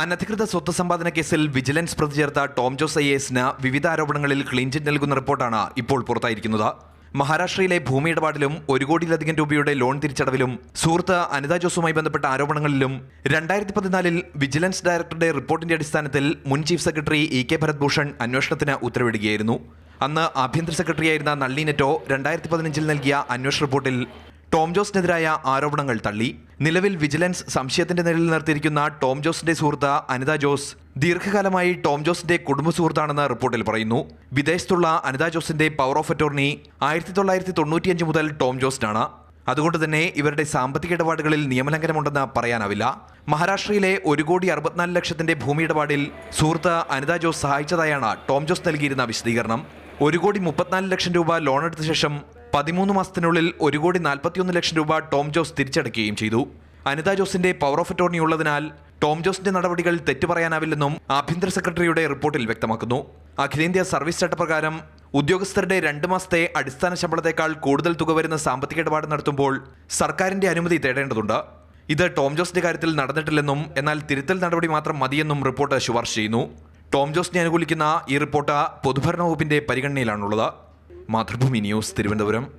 അനധികൃത സ്വത്ത് സമ്പാദന കേസിൽ വിജിലൻസ് പ്രതി ചേർത്ത ടോം ജോസ് IAS വിവിധ ആരോപണങ്ങളിൽ ക്ലീൻ ചിറ്റ് നൽകുന്ന റിപ്പോർട്ടാണ് ഇപ്പോൾ പുറത്തായിരിക്കുന്നത്. മഹാരാഷ്ട്രയിലെ ഭൂമി ഇടപാടിലും 1 കോടിയിലധികം രൂപയുടെ ലോൺ തിരിച്ചടവിലും സുഹൃത്ത് അനിത ജോസുമായി ബന്ധപ്പെട്ട ആരോപണങ്ങളിലും 2014 വിജിലൻസ് ഡയറക്ടറുടെ റിപ്പോർട്ടിന്റെ അടിസ്ഥാനത്തിൽ മുൻ chief secretary EK Bharat Bhushan അന്വേഷണത്തിന് ഉത്തരവിടുകയായിരുന്നു. അന്ന് ആഭ്യന്തര സെക്രട്ടറിയായിരുന്ന നളിനി നെറ്റോ 2015 നൽകിയ അന്വേഷണ റിപ്പോർട്ടിൽ ടോം ജോസിനെതിരായ ആരോപണങ്ങൾ തള്ളി. നിലവിൽ വിജിലൻസ് സംശയത്തിന്റെ നിഴലിൽ നിർത്തിയിരിക്കുന്ന ടോം ജോസിന്റെ സുഹൃത്ത് അനിത ജോസ് ദീർഘകാലമായി ടോം ജോസിന്റെ കുടുംബ സുഹൃത്താണെന്ന് റിപ്പോർട്ടിൽ പറയുന്നു. വിദേശത്തുള്ള അനിത ജോസിന്റെ പവർ ഓഫ് അറ്റോർണി 1995 മുതൽ ടോം ജോസിനാണ്. അതുകൊണ്ട് തന്നെ ഇവരുടെ സാമ്പത്തിക ഇടപാടുകളിൽ നിയമലംഘനമുണ്ടെന്ന് പറയാനാവില്ല. മഹാരാഷ്ട്രയിലെ 1,64,00,000 ഭൂമി ഇടപാടിൽ സുഹൃത്ത് അനിത ജോസ് സഹായിച്ചതായാണ് ടോം ജോസ് നൽകിയിരുന്ന വിശദീകരണം. 1,34,00,000 രൂപ ലോൺ എടുത്ത ശേഷം 13 മാസത്തിനുള്ളിൽ 1,41,00,000 രൂപ ടോം ജോസ് തിരിച്ചടയ്ക്കുകയും ചെയ്തു. അനിത ജോസിന്റെ പവർ ഓഫ് അറ്റോർണി ഉള്ളതിനാൽ ടോം ജോസിന്റെ നടപടികൾ തെറ്റു പറയാനാവില്ലെന്നും ആഭ്യന്തര സെക്രട്ടറിയുടെ റിപ്പോർട്ടിൽ വ്യക്തമാക്കുന്നു. അഖിലേന്ത്യാ സർവീസ് ചട്ടപ്രകാരം ഉദ്യോഗസ്ഥരുടെ 2 മാസത്തെ അടിസ്ഥാന ശമ്പളത്തേക്കാൾ കൂടുതൽ തുക വരുന്ന സാമ്പത്തിക ഇടപാട് നടത്തുമ്പോൾ സർക്കാരിന്റെ അനുമതി തേടേണ്ടതുണ്ട്. ഇത് ടോം ജോസിന്റെ കാര്യത്തിൽ നടന്നിട്ടില്ലെന്നും എന്നാൽ തിരുത്തൽ നടപടി മാത്രം മതിയെന്നും റിപ്പോർട്ട് ശുപാർശ ചെയ്യുന്നു. ടോം ജോസിനെ അനുകൂലിക്കുന്ന ഈ റിപ്പോർട്ട് പൊതുഭരണ വകുപ്പിന്റെ പരിഗണനയിലാണുള്ളത്. മാതൃഭൂമി ന്യൂസ്, തിരുവനന്തപുരം.